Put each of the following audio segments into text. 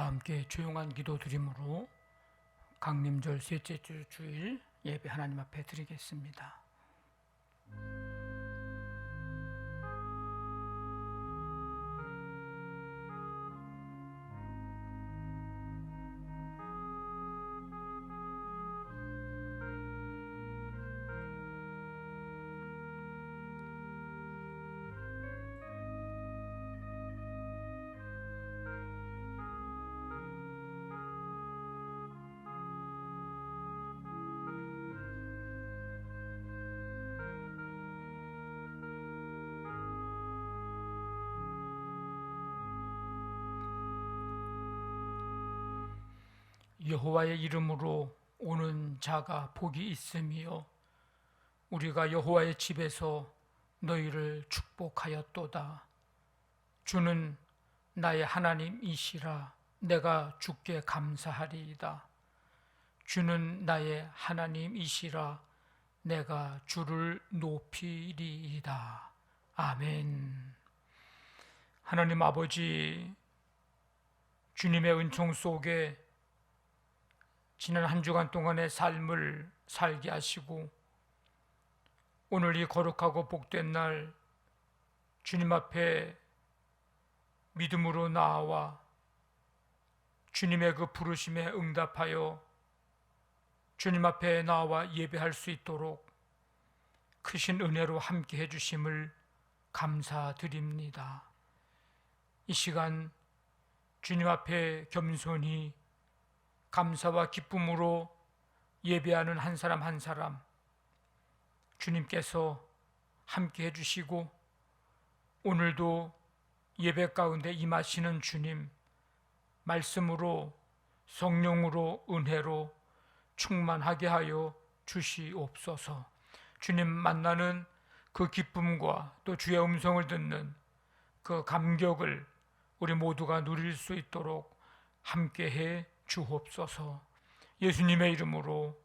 다 함께 조용한 기도 드림으로 강림절 셋째 주 주일 예배 하나님 앞에 드리겠습니다. 여호와의 이름으로 오는 자가 복이 있으며 우리가 여호와의 집에서 너희를 축복하였도다. 주는 나의 하나님이시라. 내가 주께 감사하리이다. 주는 나의 하나님이시라. 내가 주를 높이리이다. 아멘. 하나님 아버지, 주님의 은총 속에 지난 한 주간 동안의 삶을 살게 하시고 오늘 이 거룩하고 복된 날 주님 앞에 믿음으로 나아와 주님의 그 부르심에 응답하여 주님 앞에 나와 예배할 수 있도록 크신 은혜로 함께 해주심을 감사드립니다. 이 시간 주님 앞에 겸손히 감사와 기쁨으로 예배하는 한 사람 한 사람, 주님께서 함께 해주시고 오늘도 예배 가운데 임하시는 주님, 말씀으로 성령으로 은혜로 충만하게 하여 주시옵소서. 주님 만나는 그 기쁨과 또 주의 음성을 듣는 그 감격을 우리 모두가 누릴 수 있도록 함께해 주옵소서. 예수님의 이름으로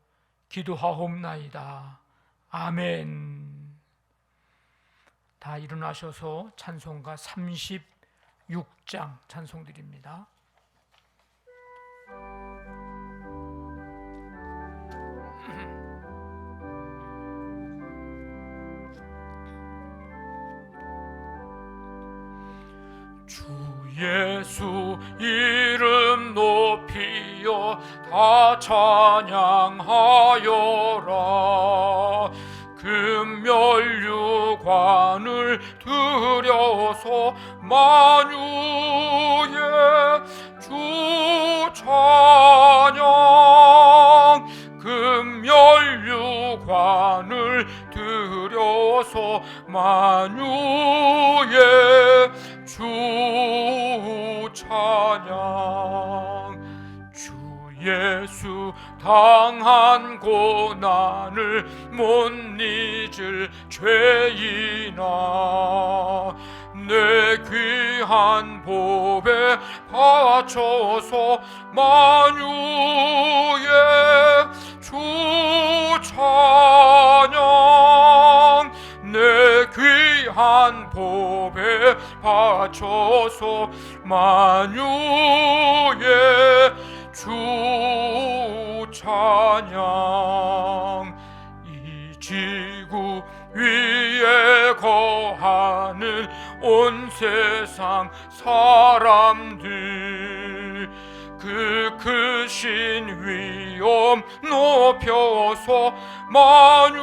기도하옵나이다. 아멘. 다 일어나셔서 찬송가 36장 찬송 드립니다. 주 예수 이름 높이어 다 찬양하여라. 금면류관을 들여서 만유의 주 찬양. 금면류관을 들여서 만유의 주 찬양. 주 예수 당한 고난을 못 잊을 죄인아, 내 귀한 보배 바쳐서 만유의 주 찬양. 내 귀한 보배 바쳐서 만유의 주 찬양. 이 지구 위에 거하는 온 세상 사람들, 그 크신 위엄 높여서 만유의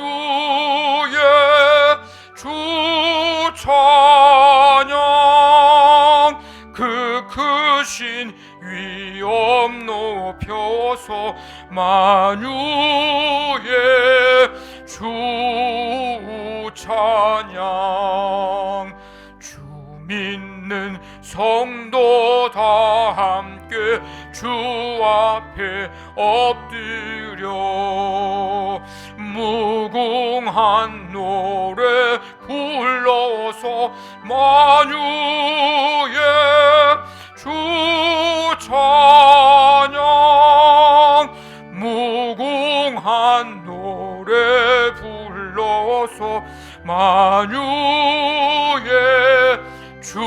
주 찬양. 그 크신 위엄 높여서 만유의 주 찬양. 주 믿는 성도 다 함께 주 앞에 엎드려 무궁한 노래 불러서 만유의 주 찬양. 무궁한 노래 불러서 만유의 주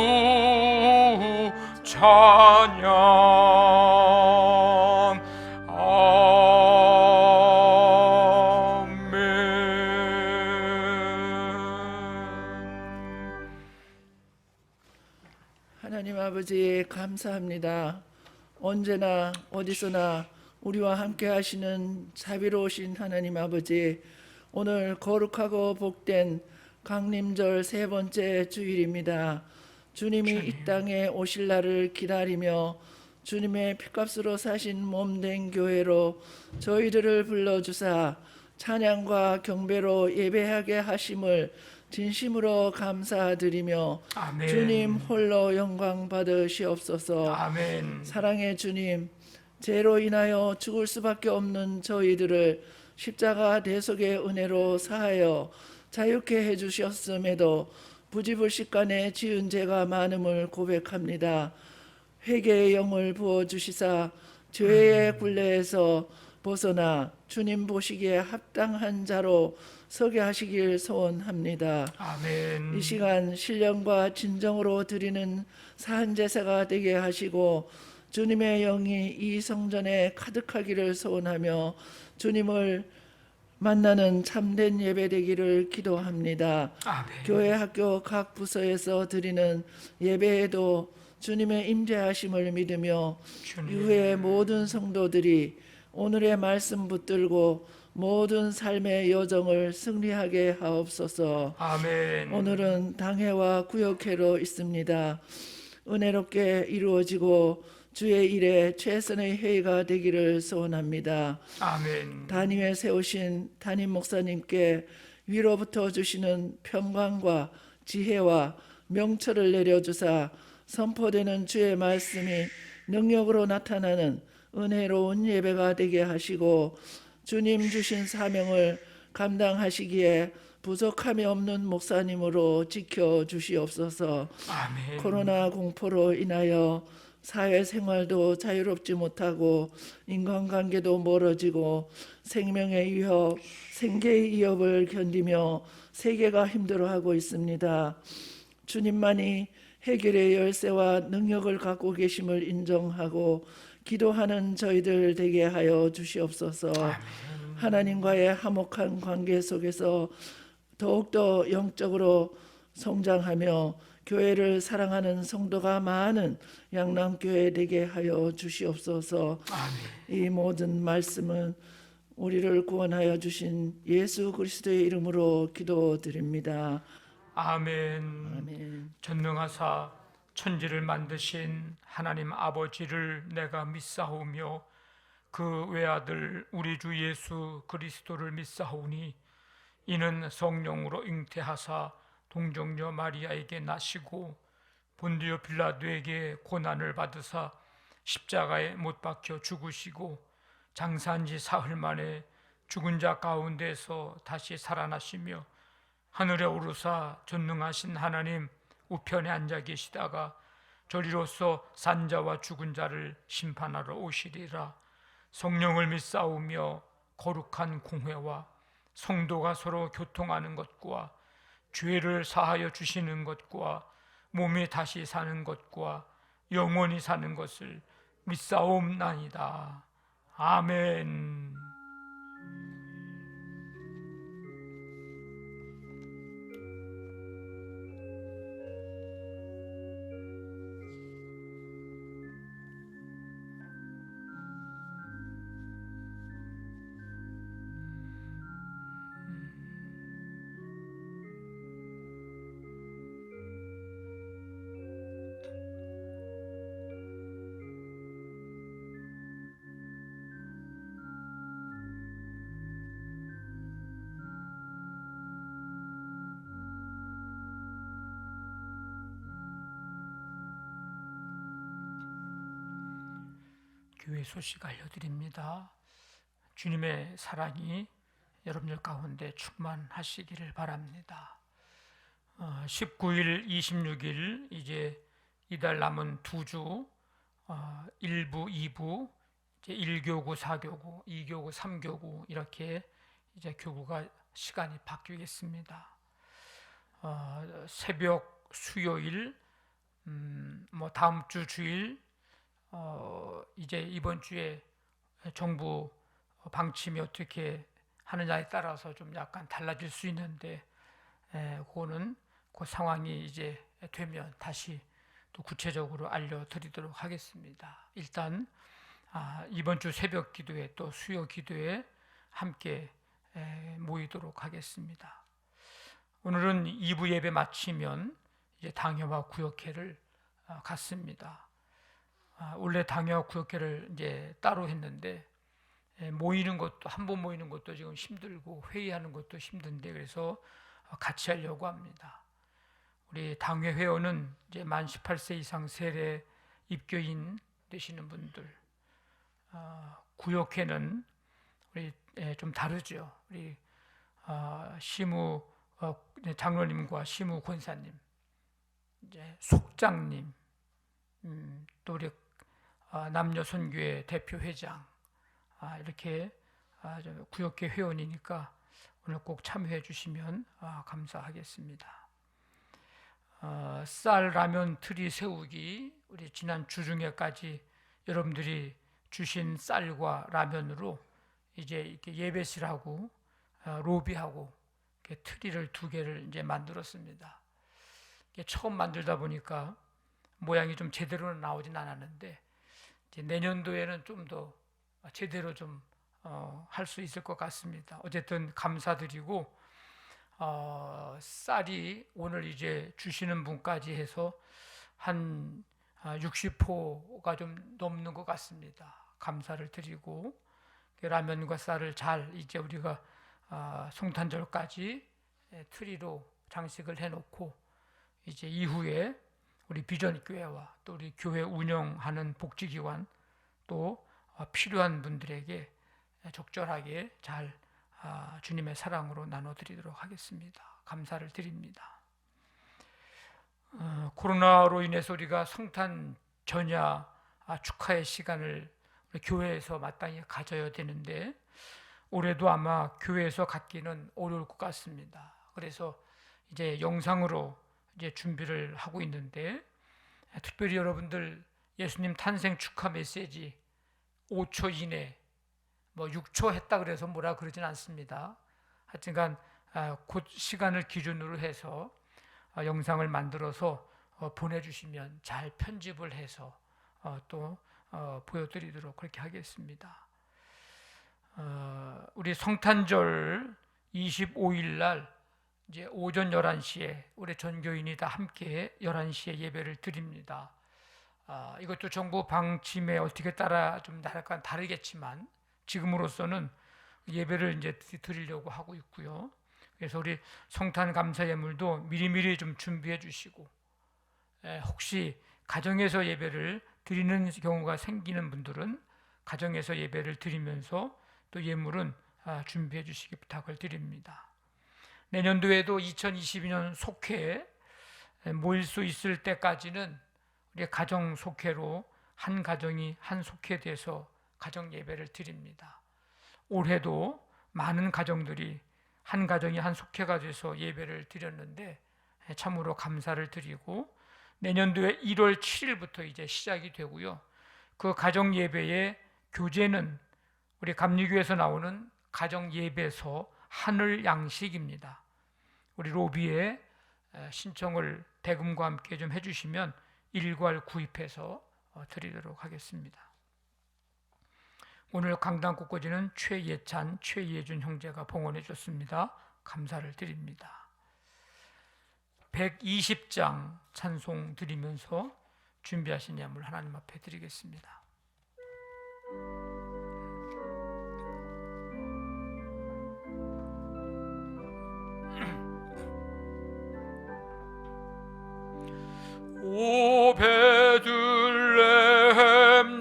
찬양. 아멘. 하나님 아버지 감사합니다. 언제나 어디서나 우리와 함께 하시는 자비로우신 하나님 아버지, 오늘 거룩하고 복된 강림절 세 번째 주일입니다. 주님이 이 땅에 오실 날을 기다리며 주님의 피값으로 사신 몸된 교회로 저희들을 불러주사 찬양과 경배로 예배하게 하심을 진심으로 감사드리며 아멘. 주님 홀로 영광 받으시옵소서. 아멘. 사랑의 주님, 죄로 인하여 죽을 수밖에 없는 저희들을 십자가 대속의 은혜로 사하여 자유케 해주셨음에도 부지불식간에 지은 죄가 많음을 고백합니다. 회개의 영을 부어주시사 죄의 굴레에서 벗어나 주님 보시기에 합당한 자로 서게 하시길 소원합니다. 아멘. 이 시간 신령과 진정으로 드리는 사한제사가 되게 하시고 주님의 영이 이 성전에 가득하기를 소원하며 주님을 만나는 참된 예배 되기를 기도합니다. 아멘. 교회 학교 각 부서에서 드리는 예배에도 주님의 임재하심을 믿으며 주님. 이후에 모든 성도들이 오늘의 말씀 붙들고 모든 삶의 여정을 승리하게 하옵소서. 아멘. 오늘은 당회와 구역회로 있습니다. 은혜롭게 이루어지고 주의 일에 최선의 회의가 되기를 소원합니다. 아멘. 단임에 세우신 담임 목사님께 위로부터 주시는 평강과 지혜와 명철을 내려주사 선포되는 주의 말씀이 능력으로 나타나는 은혜로운 예배가 되게 하시고 주님 주신 사명을 감당하시기에 부족함이 없는 목사님으로 지켜주시옵소서. 아멘. 코로나 공포로 인하여 사회생활도 자유롭지 못하고 인간관계도 멀어지고 생명의 위협, 생계의 위협을 견디며 세계가 힘들어하고 있습니다. 주님만이 해결의 열쇠와 능력을 갖고 계심을 인정하고 기도하는 저희들 되게 하여 주시옵소서. 하나님과의 화목한 관계 속에서 더욱더 영적으로 성장하며 교회를 사랑하는 성도가 많은 양남교회 되게 하여 주시옵소서. 이 모든 말씀은 우리를 구원하여 주신 예수 그리스도의 이름으로 기도드립니다. 아멘. 아멘. 전능하사 천지를 만드신 하나님 아버지를 내가 믿사오며 그 외아들 우리 주 예수 그리스도를 믿사오니 이는 성령으로 잉태하사 동정녀 마리아에게 나시고 본디오 빌라도에게 고난을 받으사 십자가에 못 박혀 죽으시고 장사한 지 사흘 만에 죽은 자 가운데서 다시 살아나시며 하늘에 오르사 전능하신 하나님 우편에 앉아 계시다가 저리로서 산자와 죽은 자를 심판하러 오시리라. 성령을 믿사오며 거룩한 공회와 성도가 서로 교통하는 것과 죄를 사하여 주시는 것과 몸이 다시 사는 것과 영원히 사는 것을 믿사옵나이다. 아멘. 교회 소식 알려드립니다. 주님의 사랑이 여러분들 가운데 충만하시기를 바랍니다. 19일, 26일 이제 이달 남은 두 주 1부, 2부 이제 1교구, 4교구, 2교구, 3교구 이렇게 이제 교구가 시간이 바뀌겠습니다. 새벽 수요일, 뭐 다음 주 주일, 이제 이번 주에 정부 방침이 어떻게 하느냐에 따라서 좀 약간 달라질 수 있는데, 그거는 그 상황이 이제 되면 다시 또 구체적으로 알려드리도록 하겠습니다. 일단 이번 주 새벽 기도회 또 수요 기도회 함께 모이도록 하겠습니다. 오늘은 2부 예배 마치면 이제 당회와 구역회를 갔습니다. 원래 당회와 구역회를 이제 따로 했는데 모이는 것도 한 번 모이는 것도 지금 힘들고 회의하는 것도 힘든데 그래서 같이 하려고 합니다. 우리 당회 회원은 이제 만 18세 이상 세례 입교인 되시는 분들, 구역회는 우리 좀 다르죠. 우리 시무 장로님과 시무 권사님, 이제 속장님, 또 우리 남녀 선교회 대표 회장 이렇게 구역회 회원이니까 오늘 꼭 참여해 주시면 감사하겠습니다. 쌀 라면 트리 세우기 우리 지난 주중에까지 여러분들이 주신 쌀과 라면으로 이제 이렇게 예배실하고 로비하고 이렇게 트리를 2개를 이제 만들었습니다. 처음 만들다 보니까 모양이 좀 제대로 나오진 않았는데 이제 내년도에는 좀 더 제대로 좀 할 수 있을 것 같습니다. 어쨌든 감사드리고 쌀이 오늘 이제 주시는 분까지 해서 한 60포가 좀 넘는 것 같습니다. 감사를 드리고 라면과 쌀을 잘 이제 우리가 성탄절까지 트리로 장식을 해놓고 이제 이후에 우리 비전 교회와 또 우리 교회 운영하는 복지기관 또 필요한 분들에게 적절하게 잘 주님의 사랑으로 나눠드리도록 하겠습니다. 감사를 드립니다. 코로나로 인해서 우리가 성탄 전야 축하의 시간을 우리 교회에서 마땅히 가져야 되는데 올해도 아마 교회에서 갖기는 어려울 것 같습니다. 그래서 이제 영상으로 이제 준비를 하고 있는데 특별히 여러분들 예수님 탄생 축하 메시지 5초 이내 6초 했다 그래서 뭐라 그러진 않습니다. 하여튼간 곧 시간을 기준으로 해서 영상을 만들어서 보내주시면 잘 편집을 해서 또 보여드리도록 그렇게 하겠습니다. 우리 성탄절 25일 날 이제 오전 11시에 우리 전교인이 다 함께 11시에 예배를 드립니다. 이것도 정부 방침에 어떻게 따라 좀 약간 다르겠지만 지금으로서는 예배를 이제 드리려고 하고 있고요. 그래서 우리 성탄 감사 예물도 미리미리 좀 준비해 주시고 혹시 가정에서 예배를 드리는 경우가 생기는 분들은 가정에서 예배를 드리면서 또 예물은 준비해 주시기 부탁을 드립니다. 내년도에도 2022년 속회에 모일 수 있을 때까지는 우리 가정 속회로 한 가정이 한 속회돼서 가정 예배를 드립니다. 올해도 많은 가정들이 한 가정이 한 속회가 돼서 예배를 드렸는데 참으로 감사를 드리고 내년도에 1월 7일부터 이제 시작이 되고요. 그 가정 예배의 교재는 우리 감리교에서 나오는 가정 예배서 하늘 양식입니다. 우리 로비에 신청을 대금과 함께 좀 해주시면 일괄 구입해서 드리도록 하겠습니다. 오늘 강단 꽃꽂이는 최예찬, 최예준 형제가 봉헌해 줬습니다. 감사를 드립니다. 120장 찬송 드리면서 준비하신 예물 하나님 앞에 드리겠습니다. 오 베들레헴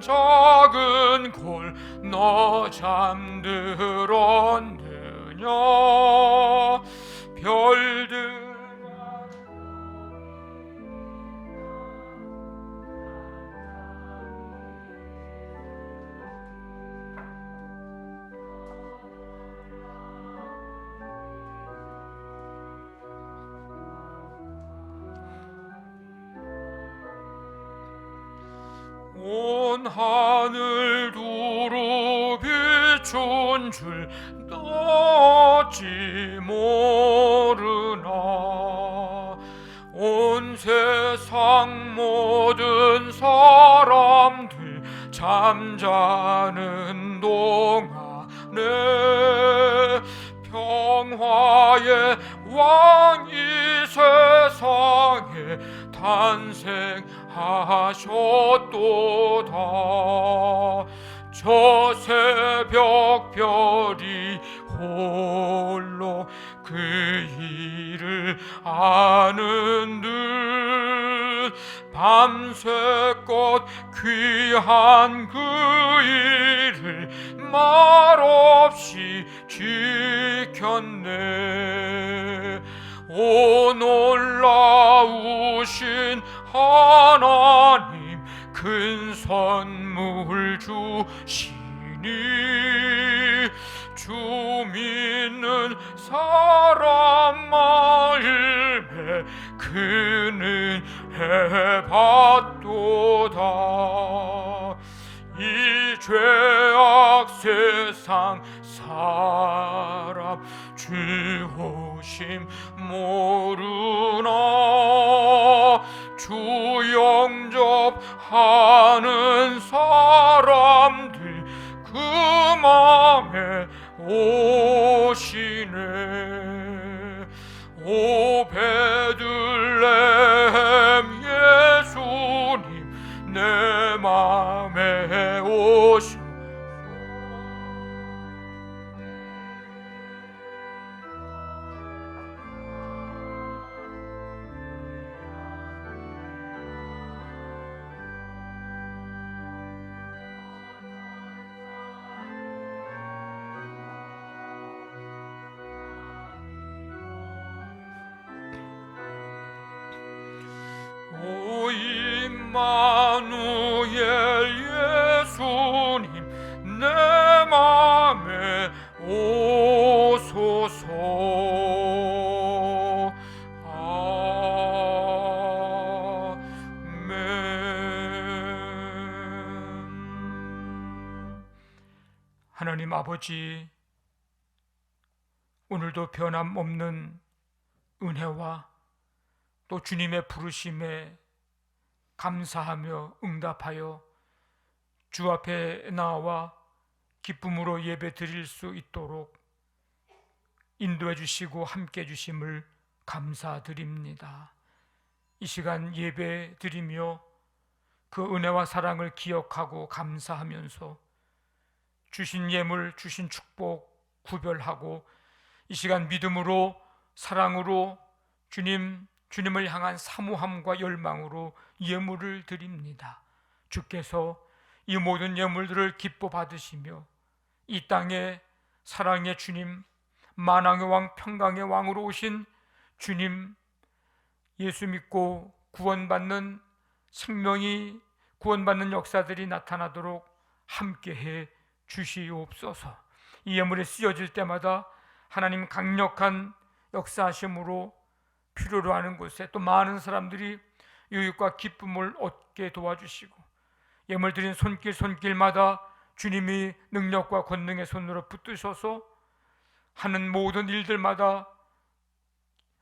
작은 골 너 잠들었느냐 별들 온 하늘 두루 비춘 줄 어찌 모르나 온 세상 모든 사람들 잠자는 동안에 평화의 왕이 세상에 탄생하셨도다. 저 새벽 별이 홀로 그 일을 아는 듯 밤새껏 귀한 그 일을 말없이 지켰네. 오 놀라우신 하나님 큰 선물 주시니 주 믿는 사람 마음에 그는 해받도다. 이 죄악 세상 사람 주 오심 모르나 주 영접하는 사람들 그 맘에 오시네. 오 베들레헴 예수님 내 맘에 오시네. 임마누엘 예수님 내 맘에 오소서. 아멘. 하나님 아버지, 오늘도 변함없는 은혜와 또 주님의 부르심에 감사하며 응답하여 주 앞에 나와 기쁨으로 예배 드릴 수 있도록 인도해 주시고 함께 해 주심을 감사드립니다. 이 시간 예배 드리며 그 은혜와 사랑을 기억하고 감사하면서 주신 예물, 주신 축복 구별하고 이 시간 믿음으로 사랑으로 주님을 향한 사모함과 열망으로 예물을 드립니다. 주께서 이 모든 예물들을 기뻐 받으시며 이 땅에 사랑의 주님, 만왕의 왕, 평강의 왕으로 오신 주님, 예수 믿고 구원받는 생명이 구원받는 역사들이 나타나도록 함께해 주시옵소서. 이 예물이 쓰여질 때마다 하나님 강력한 역사하심으로 필요로 하는 곳에 또 많은 사람들이 유익과 기쁨을 얻게 도와주시고 예물 드린 손길마다 주님이 능력과 권능의 손으로 붙드셔서 하는 모든 일들마다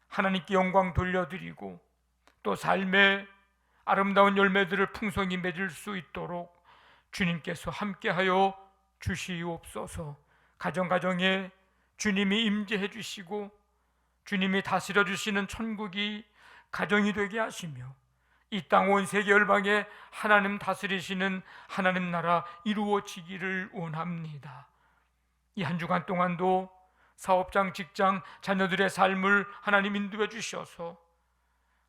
하나님께 영광 돌려드리고 또 삶의 아름다운 열매들을 풍성히 맺을 수 있도록 주님께서 함께하여 주시옵소서. 가정가정에 주님이 임재해 주시고 주님이 다스려 주시는 천국이 가정이 되게 하시며 이 땅 온 세계 열방에 하나님 다스리시는 하나님 나라 이루어지기를 원합니다. 이 한 주간 동안도 사업장, 직장, 자녀들의 삶을 하나님 인도해 주셔서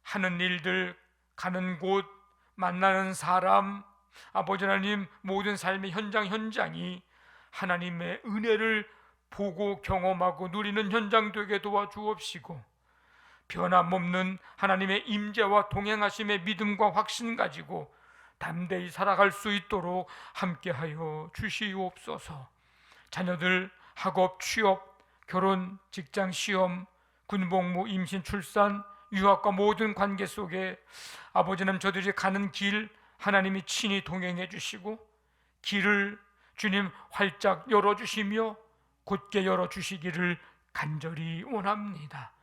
하는 일들, 가는 곳, 만나는 사람, 아버지 하나님 모든 삶의 현장이 하나님의 은혜를 보고 경험하고 누리는 현장 되게 도와주옵시고 변함없는 하나님의 임재와 동행하심의 믿음과 확신 가지고 담대히 살아갈 수 있도록 함께하여 주시옵소서. 자녀들 학업, 취업, 결혼, 직장, 시험, 군복무, 임신, 출산, 유학과 모든 관계 속에 아버지는 저들이 가는 길 하나님이 친히 동행해 주시고 길을 주님 활짝 열어주시며 곧게 열어주시기를 간절히 원합니다.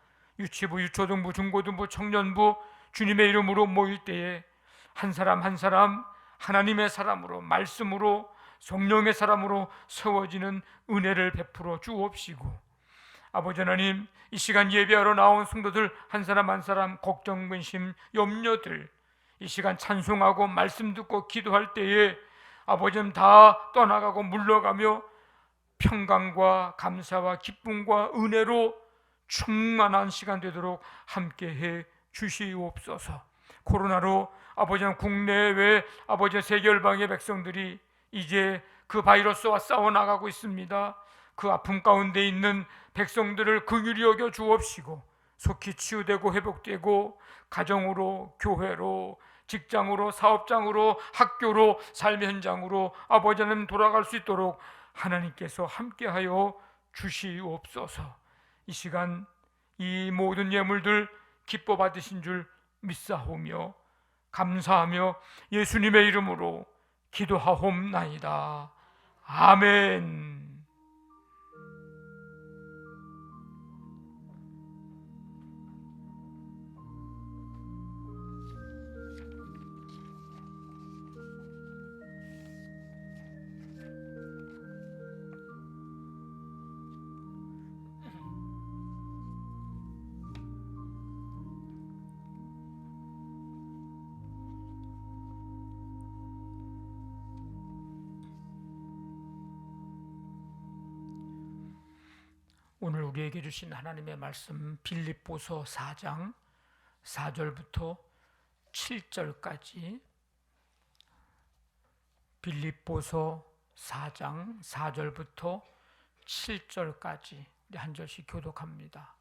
유치부, 유초등부, 중고등부, 청년부 주님의 이름으로 모일 때에 한 사람 한 사람 하나님의 사람으로 말씀으로 성령의 사람으로 세워지는 은혜를 베풀어 주옵시고 아버지 하나님 이 시간 예배하러 나온 성도들 한 사람 한 사람 걱정, 근심, 염려들 이 시간 찬송하고 말씀 듣고 기도할 때에 아버지는 다 떠나가고 물러가며 평강과 감사와 기쁨과 은혜로 충만한 시간 되도록 함께해 주시옵소서. 코로나로 아버지는 국내외 아버지 세계 열방의 백성들이 이제 그 바이러스와 싸워나가고 있습니다. 그 아픔 가운데 있는 백성들을 긍휼히 여겨 주옵시고 속히 치유되고 회복되고 가정으로, 교회로, 직장으로, 사업장으로, 학교로, 삶의 현장으로 아버지는 돌아갈 수 있도록 하나님께서 함께하여 주시옵소서. 이 시간 이 모든 예물들 기뻐 받으신 줄 믿사오며 감사하며 예수님의 이름으로 기도하옵나이다. 아멘. 오늘 우리에게 주신 하나님의 말씀 빌립보서 4장 4절부터 7절까지 빌립보서 4장 4절부터 7절까지 우리 한 절씩 교독합니다.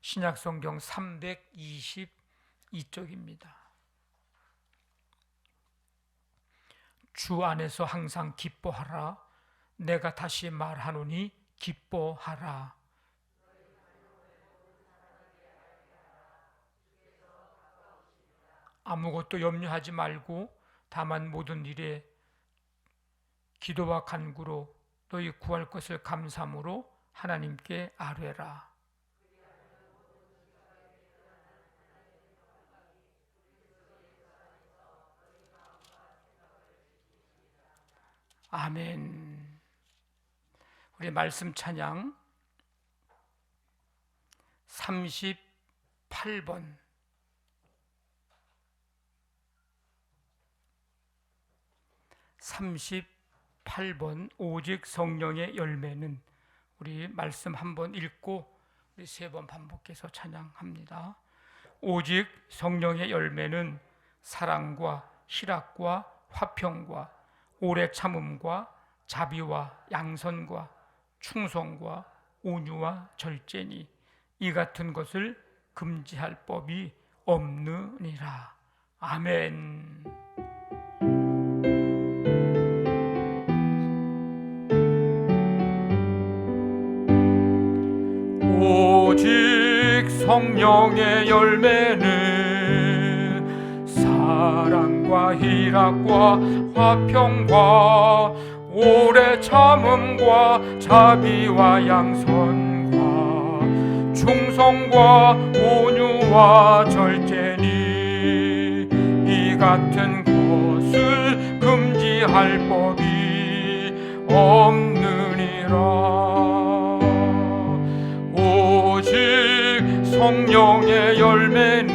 신약성경 322쪽입니다. 주 안에서 항상 기뻐하라. 내가 다시 말하노니 기뻐하라. 아무것도 염려하지 말고 다만 모든 일에 기도와 간구로 너희 구할 것을 감사함으로 하나님께 아뢰라. 아멘. 우리 말씀 찬양 38번. 38번 오직 성령의 열매는, 우리 말씀 한번 읽고 우리 세 번 반복해서 찬양합니다. 오직 성령의 열매는 사랑과 희락과 화평과 오래 참음과 자비와 양선과 충성과 온유와 절제니 이 같은 것을 금지할 법이 없느니라. 아멘. 오직 성령의 열매는 사랑과 희락과 화평과 오래 참음과 자비와 양선과 충성과 온유와 절제니 이 같은 것을 금지할 법이 없느니라. 오직 성령의 열매는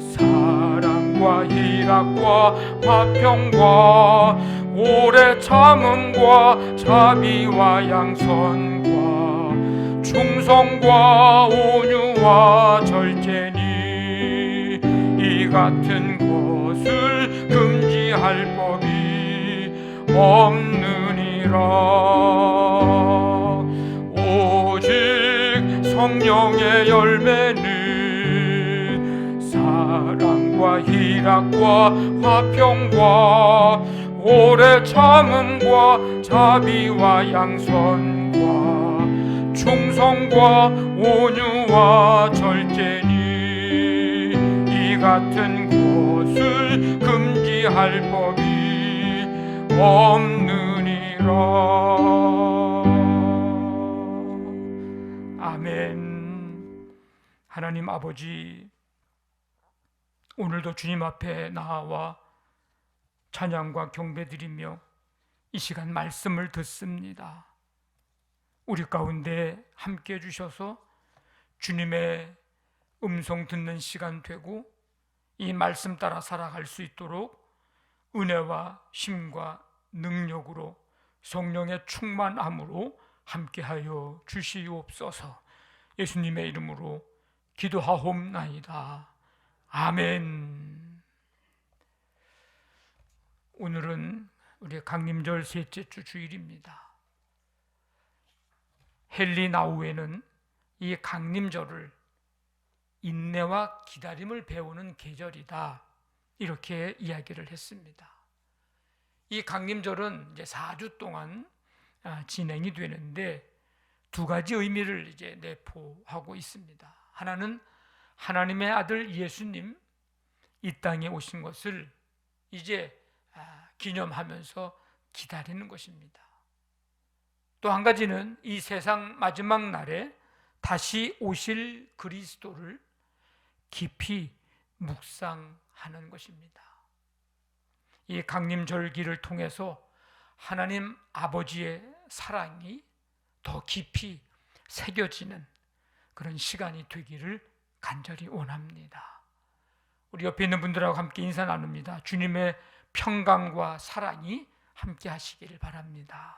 사랑과 희락과 화평과 오래 참음과 자비와 양선과 충성과 온유와 절제니 이 같은 것을 금지할 법이 없느니라. 오직 성령의 열매는 사랑과 희락과 화평과 오래 참음과 자비와 양선과 충성과 온유와 절제니 이 같은 것을 금지할 법이 없느니라. 아멘. 하나님 아버지, 오늘도 주님 앞에 나와 찬양과 경배드리며 이 시간 말씀을 듣습니다. 우리 가운데 함께 해주셔서 주님의 음성 듣는 시간 되고 이 말씀 따라 살아갈 수 있도록 은혜와 힘과 능력으로 성령의 충만함으로 함께하여 주시옵소서. 예수님의 이름으로 기도하옵나이다. 아멘. 오늘은 우리 강림절 셋째 주 주일입니다. 헨리 나우에는 이 강림절을 인내와 기다림을 배우는 계절이다, 이렇게 이야기를 했습니다. 이 강림절은 이제 4주 동안 진행이 되는데 두 가지 의미를 이제 내포하고 있습니다. 하나는 하나님의 아들 예수님 이 땅에 오신 것을 이제 기념하면서 기다리는 것입니다. 또 한 가지는 이 세상 마지막 날에 다시 오실 그리스도를 깊이 묵상하는 것입니다. 이 강림절기를 통해서 하나님 아버지의 사랑이 더 깊이 새겨지는 그런 시간이 되기를 간절히 원합니다. 우리 옆에 있는 분들하고 함께 인사 나눕니다. 주님의 평강과 사랑이 함께 하시기를 바랍니다.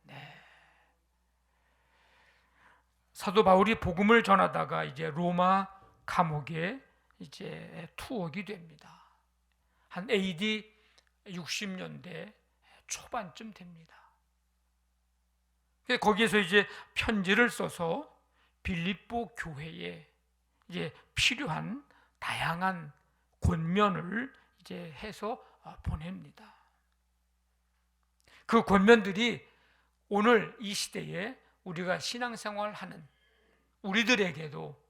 네. 사도 바울이 복음을 전하다가 이제 로마 감옥에 이제 투옥이 됩니다. 한 AD 60년대 초반쯤 됩니다. 거기에서 이제 편지를 써서 빌립보 교회에 이제 필요한 다양한 권면을 이제 해서 보냅니다. 그 권면들이 오늘 이 시대에 우리가 신앙생활하는 우리들에게도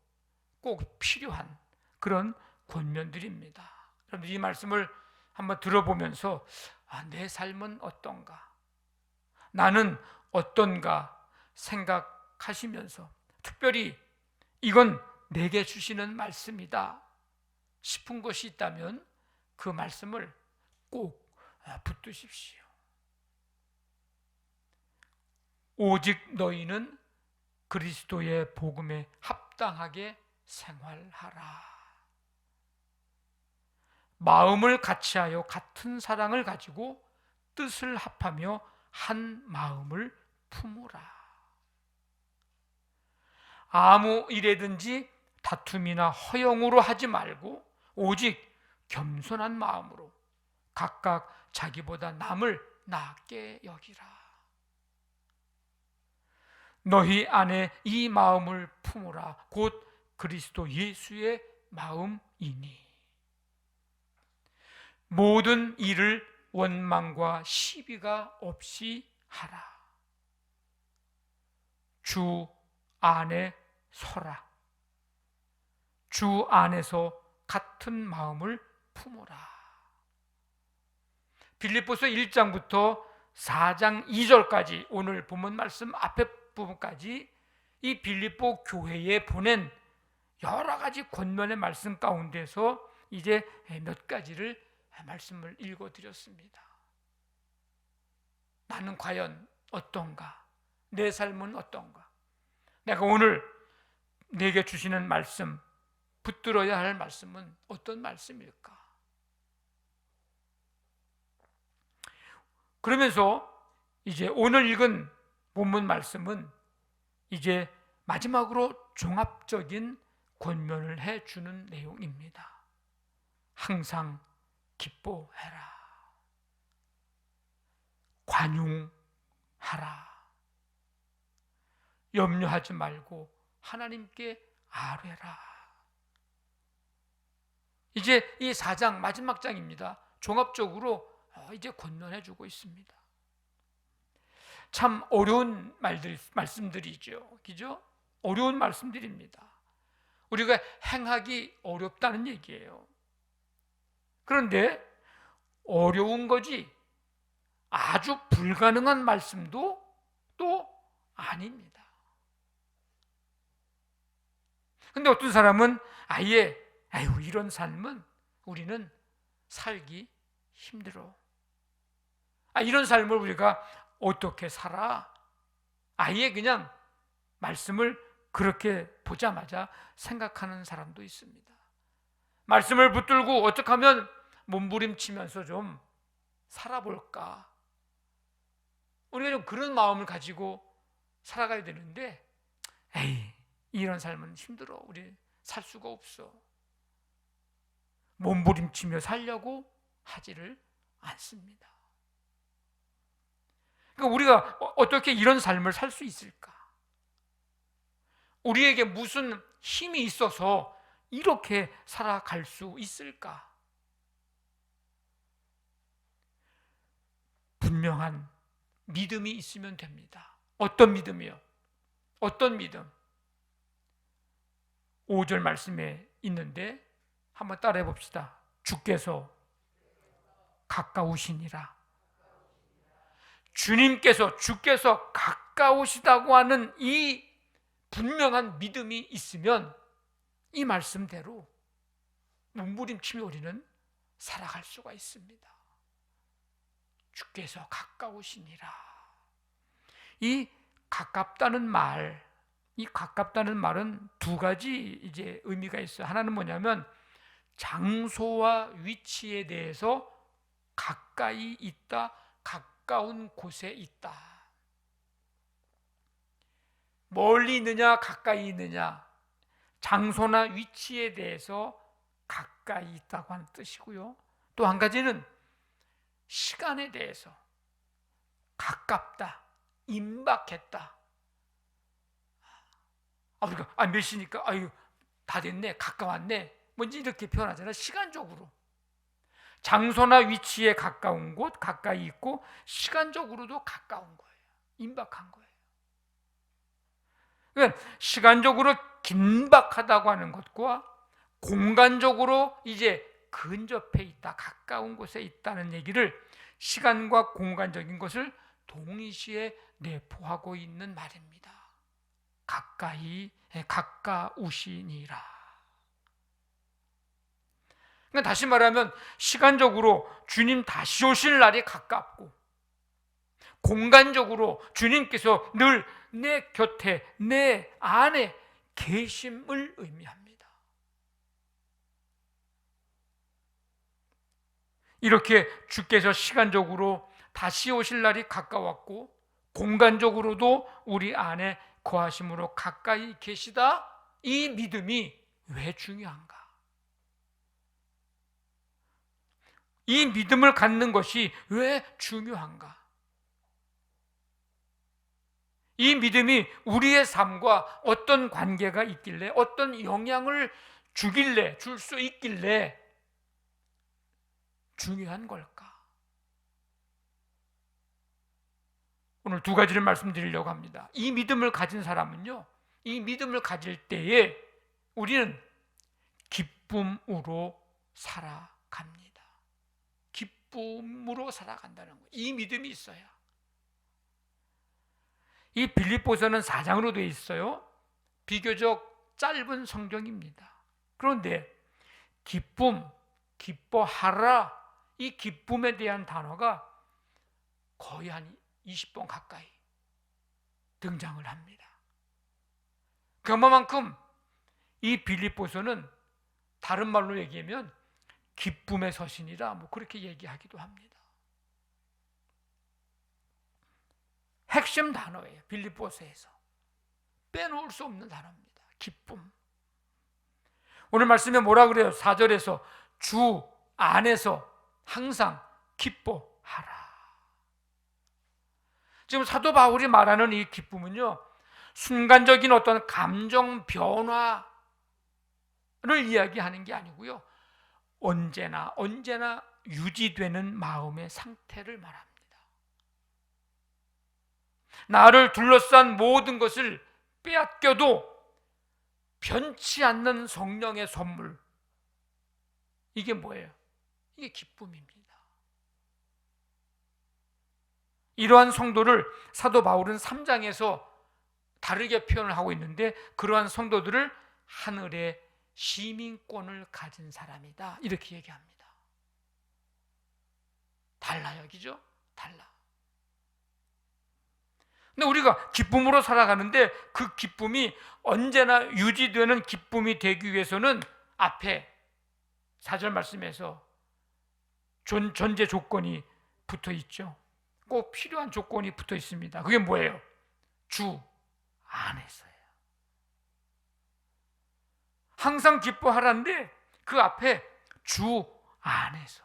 꼭 필요한 그런 권면들입니다. 여러분, 이 말씀을 한번 들어보면서 내 삶은 어떤가? 나는 어떤가? 생각하시면서 특별히 이건 내게 주시는 말씀이다 싶은 것이 있다면 그 말씀을 꼭 붙드십시오. 오직 너희는 그리스도의 복음에 합당하게 생활하라. 마음을 같이하여 같은 사랑을 가지고 뜻을 합하며 한 마음을 품으라. 아무 일에든지 다툼이나 허영으로 하지 말고 오직 겸손한 마음으로 각각 자기보다 남을 낫게 여기라. 너희 안에 이 마음을 품으라. 곧 그리스도 예수의 마음이니. 모든 일을 원망과 시비가 없이 하라. 주 안에 서라. 주 안에서 같은 마음을 품어라. 빌립보서 1장부터 4장 2절까지 오늘 본문 말씀 앞에 부분까지 이 빌립보 교회에 보낸 여러 가지 권면의 말씀 가운데서 이제 몇 가지를 말씀을 읽어드렸습니다. 나는 과연 어떤가? 내 삶은 어떤가? 내가 오늘 내게 주시는 말씀, 붙들어야 할 말씀은 어떤 말씀일까? 그러면서 이제 오늘 읽은 본문 말씀은 이제 마지막으로 종합적인 권면을 해주는 내용입니다. 항상 기뻐해라. 관용하라. 염려하지 말고 하나님께 아뢰라. 이제 이 4장 마지막 장입니다. 종합적으로 이제 권면해주고 있습니다. 참 어려운 말씀들이죠. 그죠? 어려운 말씀들입니다. 우리가 행하기 어렵다는 얘기예요. 그런데 어려운 거지 아주 불가능한 말씀도 또 아닙니다. 근데 어떤 사람은 아예 이런 삶은 우리는 살기 힘들어. 이런 삶을 우리가 어떻게 살아? 아예 그냥 말씀을 그렇게 보자마자 생각하는 사람도 있습니다. 말씀을 붙들고 어떻게 하면 몸부림치면서 좀 살아볼까? 우리가 좀 그런 마음을 가지고 살아가야 되는데 이런 삶은 힘들어. 우리 살 수가 없어. 몸부림치며 살려고 하지를 않습니다. 그러니까 우리가 어떻게 이런 삶을 살 수 있을까? 우리에게 무슨 힘이 있어서 이렇게 살아갈 수 있을까? 분명한 믿음이 있으면 됩니다. 어떤 믿음이요? 어떤 믿음? 5절 말씀에 있는데 한번 따라해 봅시다. 주께서 가까우시니라. 주께서 가까우시다고 하는 이 분명한 믿음이 있으면 이 말씀대로 몸부림치며 우리는 살아갈 수가 있습니다. 주께서 가까우시니라. 이 가깝다는 말은 두 가지 이제 의미가 있어요. 하나는 뭐냐면 장소와 위치에 대해서 가까이 있다, 가까운 곳에 있다. 멀리 있느냐, 가까이 있느냐, 장소나 위치에 대해서 가까이 있다고 하는 뜻이고요. 또 한 가지는 시간에 대해서 가깝다, 임박했다. 우리가 몇 시니까 다 됐네, 가까웠네. 뭔지 이렇게 표현하잖아요. 시간적으로. 장소나 위치에 가까운 곳, 가까이 있고 시간적으로도 가까운 거예요. 임박한 거예요. 그러니까 시간적으로 긴박하다고 하는 것과 공간적으로 이제 근접해 있다, 가까운 곳에 있다는 얘기를, 시간과 공간적인 것을 동시에 내포하고 있는 말입니다. 가까이, 가까우시니라. 그러니까 다시 말하면 시간적으로 주님 다시 오실 날이 가깝고, 공간적으로 주님께서 늘 내 곁에, 내 안에 계심을 의미합니다. 이렇게 주께서 시간적으로 다시 오실 날이 가까웠고, 공간적으로도 우리 안에 거하심으로 가까이 계시다. 이 믿음이 왜 중요한가? 이 믿음을 갖는 것이 왜 중요한가? 이 믿음이 우리의 삶과 어떤 관계가 있길래, 어떤 영향을 주길래, 줄 수 있길래 중요한 걸까? 오늘 두 가지를 말씀드리려고 합니다. 이 믿음을 가진 사람은요, 이 믿음을 가질 때에 우리는 기쁨으로 살아갑니다. 기쁨으로 살아간다는 거예요. 이 믿음이 있어야. 이 빌립보서는 4장으로 되어 있어요. 비교적 짧은 성경입니다. 그런데 기쁨, 기뻐하라, 이 기쁨에 대한 단어가 거의 한 20번 가까이 등장을 합니다. 그만큼 이 빌립보서는 다른 말로 얘기하면 기쁨의 서신이라 뭐 그렇게 얘기하기도 합니다. 핵심 단어예요. 빌립보서에서 빼놓을 수 없는 단어입니다. 기쁨. 오늘 말씀에 뭐라 그래요? 4절에서 주 안에서 항상 기뻐하라. 지금 사도 바울이 말하는 이 기쁨은요, 순간적인 어떤 감정 변화를 이야기하는 게 아니고요, 언제나 유지되는 마음의 상태를 말합니다. 나를 둘러싼 모든 것을 빼앗겨도 변치 않는 성령의 선물, 이게 뭐예요? 이게 기쁨입니다. 이러한 성도를 사도 바울은 3장에서 다르게 표현을 하고 있는데, 그러한 성도들을 하늘의 시민권을 가진 사람이다, 이렇게 얘기합니다. 달라 여기죠? 달라. 근데 우리가 기쁨으로 살아가는데 그 기쁨이 언제나 유지되는 기쁨이 되기 위해서는 앞에 4절 말씀에서 전제 조건이 붙어 있죠. 꼭 필요한 조건이 붙어 있습니다. 그게 뭐예요? 주 안에서예요. 항상 기뻐하라는데 그 앞에 주 안에서.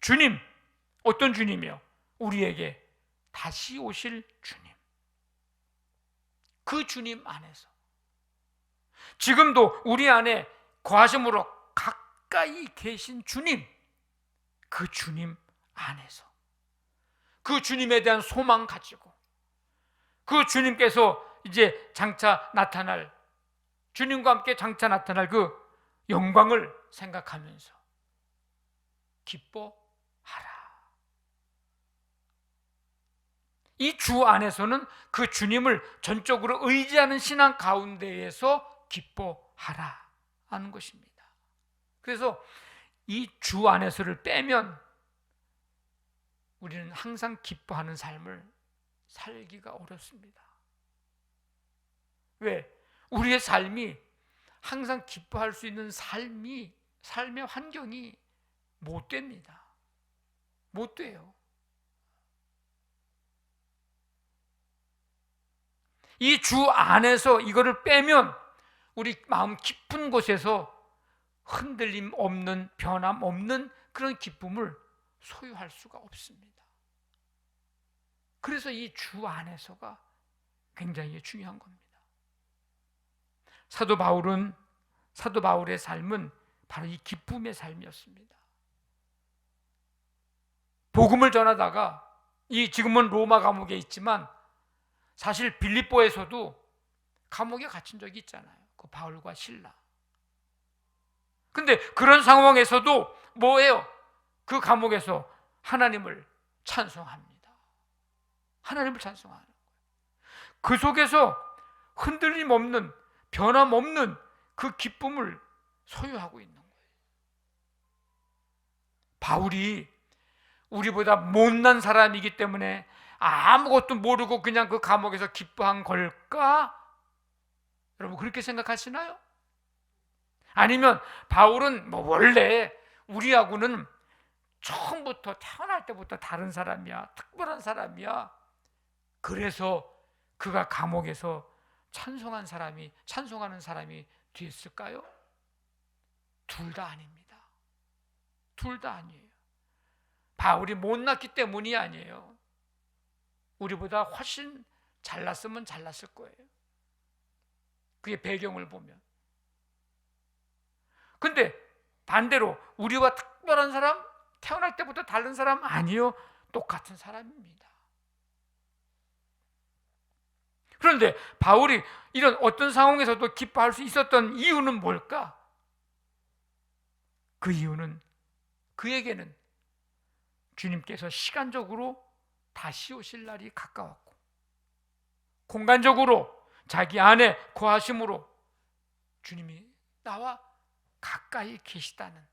주님, 어떤 주님이요? 우리에게 다시 오실 주님. 그 주님 안에서. 지금도 우리 안에 거하심으로 가까이 계신 주님, 그 주님 안에서. 그 주님에 대한 소망 가지고, 그 주님께서 이제 장차 나타날, 주님과 함께 장차 나타날 그 영광을 생각하면서 기뻐하라. 이 주 안에서는 그 주님을 전적으로 의지하는 신앙 가운데에서 기뻐하라 하는 것입니다. 그래서 이 주 안에서를 빼면 우리는 항상 기뻐하는 삶을 살기가 어렵습니다. 왜? 우리의 삶이 항상 기뻐할 수 있는 삶의 환경이 못 됩니다. 못 돼요. 이 주 안에서 이거를 빼면 우리 마음 깊은 곳에서 흔들림 없는, 변함 없는 그런 기쁨을 소유할 수가 없습니다. 그래서 이 주 안에서가 굉장히 중요한 겁니다. 사도 바울은 사도 바울의 삶은 바로 이 기쁨의 삶이었습니다. 복음을 전하다가 이 지금은 로마 감옥에 있지만 사실 빌립보에서도 감옥에 갇힌 적이 있잖아요. 그 바울과 실라. 근데 그런 상황에서도 뭐예요? 그 감옥에서 하나님을 찬송합니다. 하나님을 찬송하는 거예요. 그 속에서 흔들림 없는, 변함없는 그 기쁨을 소유하고 있는 거예요. 바울이 우리보다 못난 사람이기 때문에 아무것도 모르고 그냥 그 감옥에서 기뻐한 걸까? 여러분 그렇게 생각하시나요? 아니면 바울은 뭐 원래 우리하고는 처음부터 태어날 때부터 다른 사람이야, 특별한 사람이야. 그래서 그가 감옥에서 찬송하는 사람이 됐을까요? 둘 다 아닙니다. 둘 다 아니에요. 바울이 못났기 때문이 아니에요. 우리보다 훨씬 잘났으면 잘났을 거예요. 그의 배경을 보면. 근데 반대로 우리와 특별한 사람, 태어날 때부터 다른 사람 아니요. 똑같은 사람입니다. 그런데 바울이 이런 어떤 상황에서도 기뻐할 수 있었던 이유는 뭘까? 그 이유는 그에게는 주님께서 시간적으로 다시 오실 날이 가까웠고 공간적으로 자기 안에 거하심으로 주님이 나와 가까이 계시다는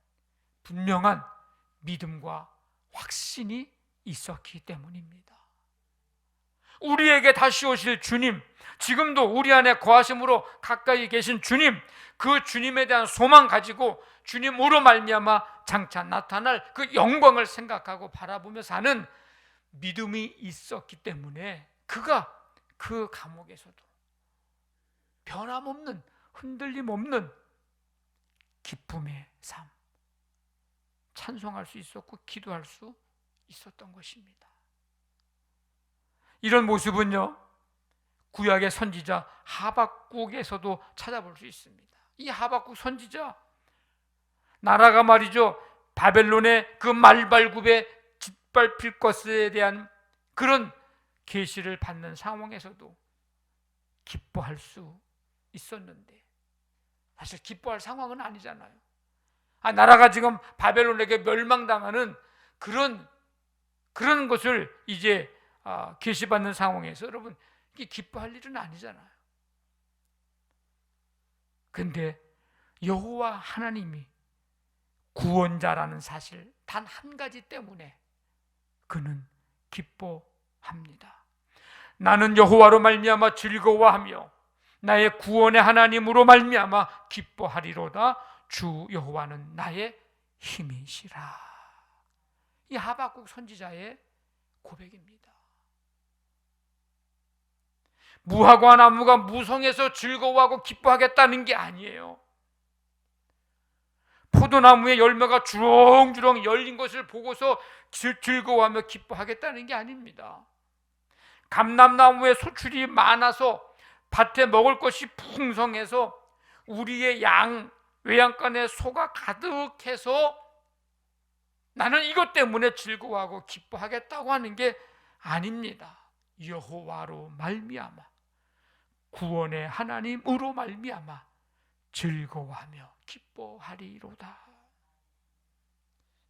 분명한 믿음과 확신이 있었기 때문입니다. 우리에게 다시 오실 주님, 지금도 우리 안에 거하심으로 가까이 계신 주님, 그 주님에 대한 소망 가지고 주님으로 말미암아 장차 나타날 그 영광을 생각하고 바라보며 사는 믿음이 있었기 때문에 그가 그 감옥에서도 변함없는, 흔들림 없는 기쁨의 삶, 찬송할 수 있었고 기도할 수 있었던 것입니다. 이런 모습은요, 구약의 선지자 하박국에서도 찾아볼 수 있습니다. 이 하박국 선지자, 나라가 말이죠, 바벨론의 그 말발굽에 짓밟힐 것에 대한 그런 계시를 받는 상황에서도 기뻐할 수 있었는데, 사실 기뻐할 상황은 아니잖아요. 나라가 지금 바벨론에게 멸망당하는 그런 것을 이제 계시받는 상황에서 여러분 이게 기뻐할 일은 아니잖아요. 근데 여호와 하나님이 구원자라는 사실 단 한 가지 때문에 그는 기뻐합니다. 나는 여호와로 말미암아 즐거워하며 나의 구원의 하나님으로 말미암아 기뻐하리로다. 주 여호와는 나의 힘이시라. 이 하박국 선지자의 고백입니다. 무화과 나무가 무성해서 즐거워하고 기뻐하겠다는 게 아니에요. 포도나무의 열매가 주렁주렁 열린 것을 보고서 즐거워하며 기뻐하겠다는 게 아닙니다. 감람나무에 소출이 많아서 밭에 먹을 것이 풍성해서 우리의 외양간에 소가 가득해서 나는 이것 때문에 즐거워하고 기뻐하겠다고 하는 게 아닙니다. 여호와로 말미암아, 구원의 하나님으로 말미암아 즐거워하며 기뻐하리로다.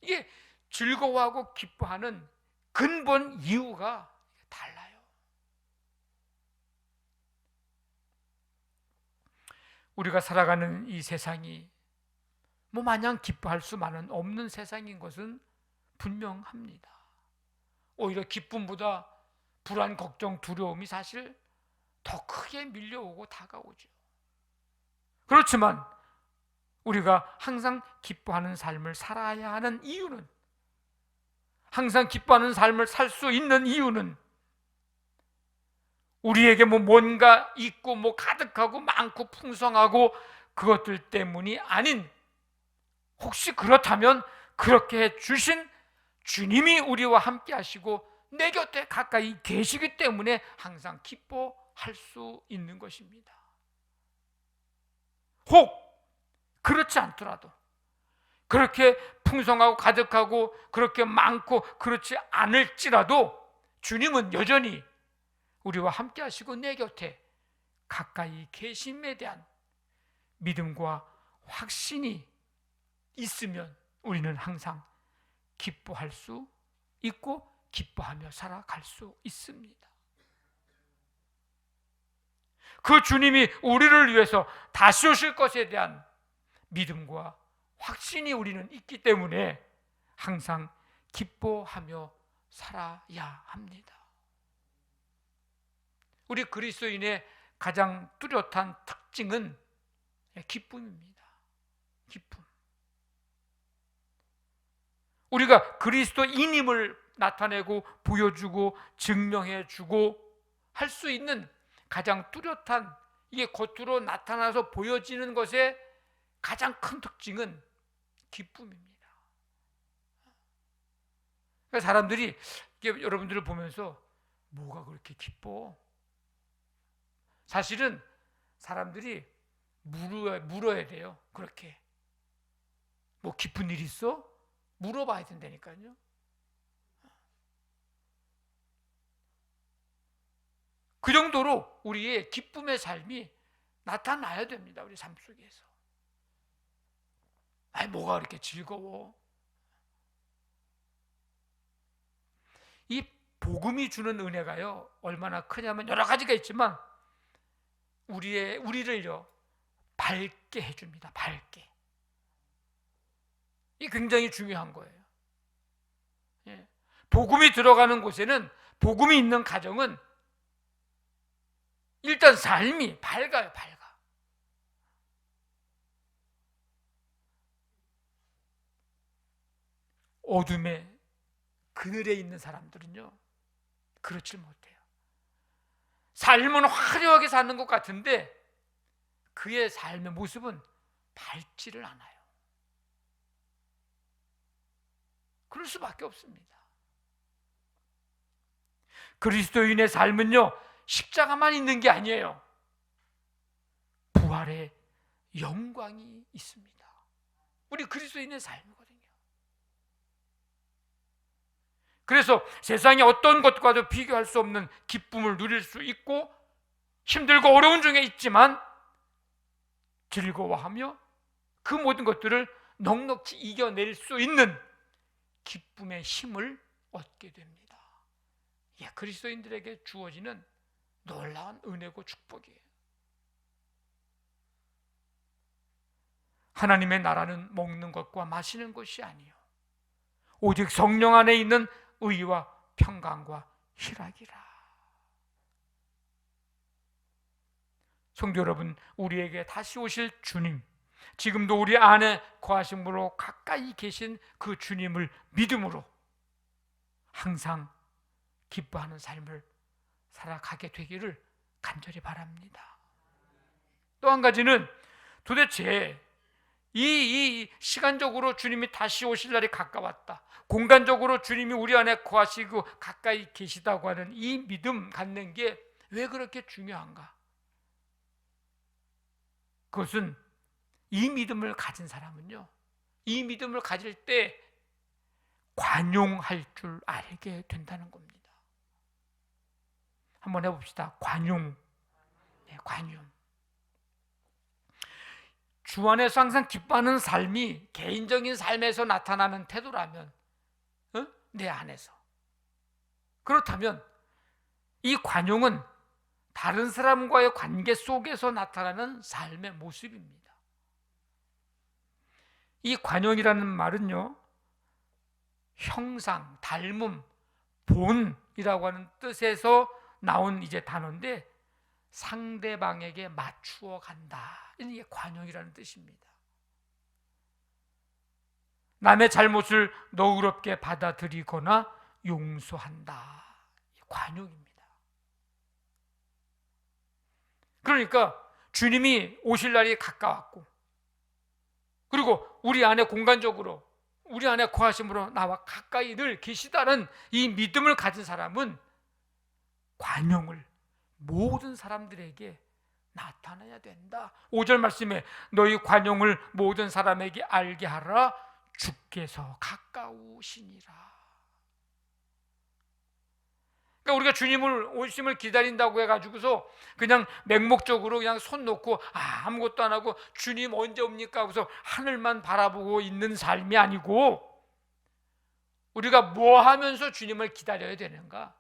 이게 즐거워하고 기뻐하는 근본 이유가 달라요. 우리가 살아가는 이 세상이 뭐 마냥 기뻐할 수만은 없는 세상인 것은 분명합니다. 오히려 기쁨보다 불안, 걱정, 두려움이 사실 더 크게 밀려오고 다가오죠. 그렇지만 우리가 항상 기뻐하는 삶을 살아야 하는 이유는, 항상 기뻐하는 삶을 살 수 있는 이유는 우리에게 뭔가 있고 가득하고 많고 풍성하고 그것들 때문이 아닌, 혹시 그렇다면 그렇게 해주신 주님이 우리와 함께 하시고 내 곁에 가까이 계시기 때문에 항상 기뻐할 수 있는 것입니다. 혹 그렇지 않더라도, 그렇게 풍성하고 가득하고 그렇게 많고 그렇지 않을지라도 주님은 여전히 우리와 함께 하시고 내 곁에 가까이 계심에 대한 믿음과 확신이 있으면 우리는 항상 기뻐할 수 있고 기뻐하며 살아갈 수 있습니다. 그 주님이 우리를 위해서 다시 오실 것에 대한 믿음과 확신이 우리는 있기 때문에 항상 기뻐하며 살아야 합니다. 우리 그리스도인의 가장 뚜렷한 특징은 기쁨입니다. 기쁨. 우리가 그리스도인임을 나타내고 보여주고 증명해주고 할 수 있는 가장 뚜렷한, 이게 겉으로 나타나서 보여지는 것의 가장 큰 특징은 기쁨입니다. 그러니까 사람들이 여러분들을 보면서 뭐가 그렇게 기뻐? 사실은 사람들이 물어야 돼요. 그렇게 뭐 기쁜 일 있어? 물어봐야 된다니까요. 그 정도로 우리의 기쁨의 삶이 나타나야 됩니다. 우리 삶 속에서. 아니 뭐가 그렇게 즐거워? 이 복음이 주는 은혜가요 얼마나 크냐면 여러 가지가 있지만 우리를요 밝게 해줍니다. 밝게. 이 굉장히 중요한 거예요. 예. 복음이 들어가는 곳에는, 복음이 있는 가정은 일단 삶이 밝아요. 밝아. 어둠의 그늘에 있는 사람들은요 그렇지 못해요. 삶은 화려하게 사는 것 같은데 그의 삶의 모습은 밝지를 않아요. 그럴 수밖에 없습니다. 그리스도인의 삶은요 십자가만 있는 게 아니에요. 부활의 영광이 있습니다. 우리 그리스도인의 삶이거든요. 그래서 세상의 어떤 것과도 비교할 수 없는 기쁨을 누릴 수 있고 힘들고 어려운 중에 있지만 즐거워하며 그 모든 것들을 넉넉히 이겨낼 수 있는 기쁨의 힘을 얻게 됩니다. 예, 그리스도인들에게 주어지는 놀라운 은혜고 축복이에요. 하나님의 나라는 먹는 것과 마시는 것이 아니요 오직 성령 안에 있는 의와 평강과 희락이라. 성도 여러분, 우리에게 다시 오실 주님, 지금도 우리 안에 거하심으로 가까이 계신 그 주님을 믿음으로 항상 기뻐하는 삶을 살아가게 되기를 간절히 바랍니다. 또 한 가지는 도대체 이 시간적으로 주님이 다시 오실 날이 가까웠다, 공간적으로 주님이 우리 안에 거하시고 가까이 계시다고 하는 이 믿음 갖는 게 왜 그렇게 중요한가? 그것은 이 믿음을 가진 사람은요 이 믿음을 가질 때 관용할 줄 알게 된다는 겁니다. 한번 해봅시다. 관용. 네, 관용. 주 안에서 항상 기뻐하는 삶이 개인적인 삶에서 나타나는 태도라면, 내 안에서, 그렇다면 이 관용은 다른 사람과의 관계 속에서 나타나는 삶의 모습입니다. 이 관용이라는 말은요 형상, 닮음, 본이라고 하는 뜻에서 나온 이제 단어인데 상대방에게 맞추어 간다, 이게 관용이라는 뜻입니다. 남의 잘못을 너그럽게 받아들이거나 용서한다, 관용입니다. 그러니까 주님이 오실 날이 가까웠고, 그리고 우리 안에 공간적으로 우리 안에 거하심으로 나와 가까이 늘 계시다는 이 믿음을 가진 사람은 관용을 모든 사람들에게 나타나야 된다. 5절 말씀에 너희 관용을 모든 사람에게 알게 하라. 주께서 가까우시니라. 그러니까 우리가 주님을 오심을 기다린다고 해가지고서 그냥 맹목적으로 그냥 손 놓고 아무것도 안 하고 주님 언제 옵니까 하고서 하늘만 바라보고 있는 삶이 아니고, 우리가 뭐 하면서 주님을 기다려야 되는가?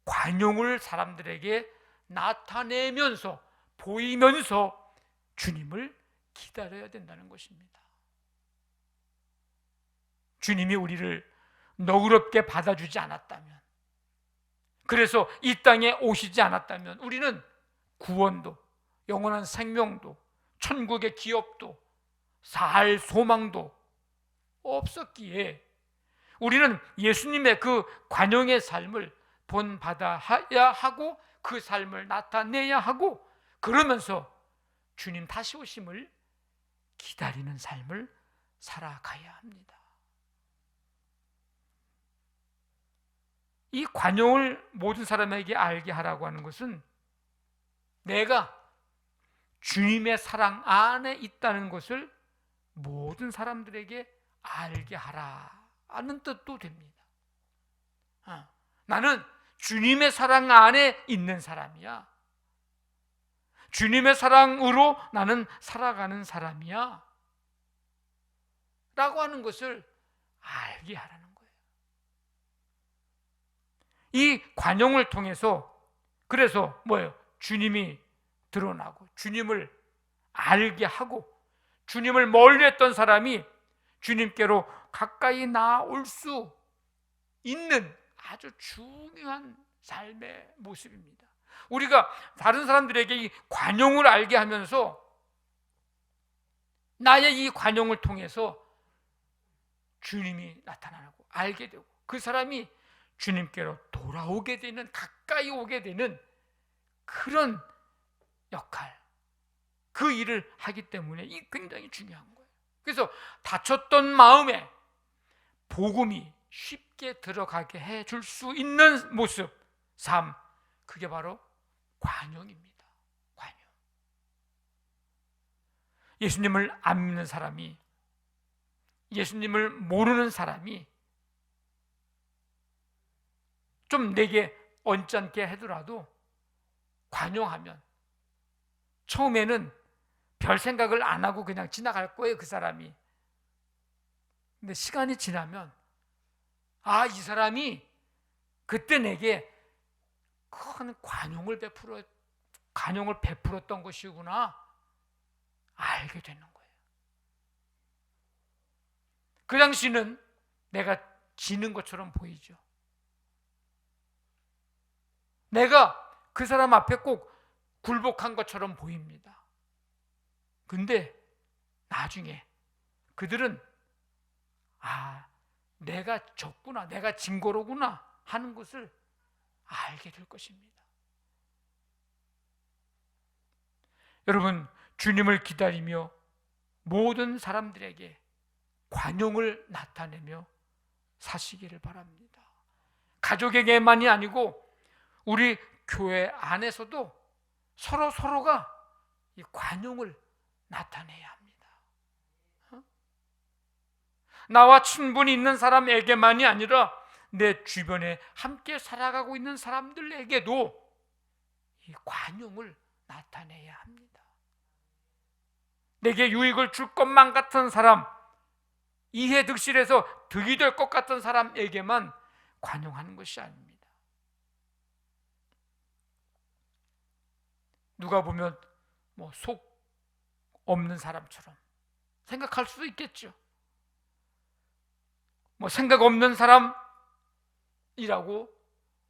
관용을 사람들에게 나타내면서 보이면서 주님을 기다려야 된다는 것입니다. 주님이 우리를 너그럽게 받아주지 않았다면, 그래서 이 땅에 오시지 않았다면 우리는 구원도, 영원한 생명도, 천국의 기업도, 살 소망도 없었기에 우리는 예수님의 그 관용의 삶을 본받아야 하고 그 삶을 나타내야 하고, 그러면서 주님 다시 오심을 기다리는 삶을 살아가야 합니다. 이 관용을 모든 사람에게 알게 하라고 하는 것은 내가 주님의 사랑 안에 있다는 것을 모든 사람들에게 알게 하라는 뜻도 됩니다. 나는 주님의 사랑 안에 있는 사람이야. 주님의 사랑으로 나는 살아가는 사람이야 라고 하는 것을 알게 하라는 거예요. 이 관용을 통해서, 그래서 뭐예요? 주님이 드러나고 주님을 알게 하고, 주님을 멀리했던 사람이 주님께로 가까이 나올 수 있는 아주 중요한 삶의 모습입니다. 우리가 다른 사람들에게 이 관용을 알게 하면서 나의 이 관용을 통해서 주님이 나타나고 알게 되고 그 사람이 주님께로 돌아오게 되는, 가까이 오게 되는 그런 역할, 그 일을 하기 때문에 이 굉장히 중요한 거예요. 그래서 다쳤던 마음에 복음이 쉽게 들어가게 해줄 수 있는 모습, 삶, 그게 바로 관용입니다. 관용. 예수님을 안 믿는 사람이, 예수님을 모르는 사람이 좀 내게 언짢게 하더라도 관용하면 처음에는 별 생각을 안 하고 그냥 지나갈 거예요, 그 사람이. 근데 시간이 지나면 이 사람이 그때 내게 큰 관용을 베풀었던 것이구나 알게 되는 거예요. 그 당시는 내가 지는 것처럼 보이죠. 내가 그 사람 앞에 꼭 굴복한 것처럼 보입니다. 근데 나중에 그들은 내가 졌구나, 내가 진 거로구나 하는 것을 알게 될 것입니다. 여러분, 주님을 기다리며 모든 사람들에게 관용을 나타내며 사시기를 바랍니다. 가족에게만이 아니고 우리 교회 안에서도 서로가 이 관용을 나타내야 합니다. 나와 친분이 있는 사람에게만이 아니라 내 주변에 함께 살아가고 있는 사람들에게도 이 관용을 나타내야 합니다. 내게 유익을 줄 것만 같은 사람, 이해득실해서 득이 될 것 같은 사람에게만 관용하는 것이 아닙니다. 누가 보면 속 없는 사람처럼 생각할 수도 있겠죠. 생각 없는 사람이라고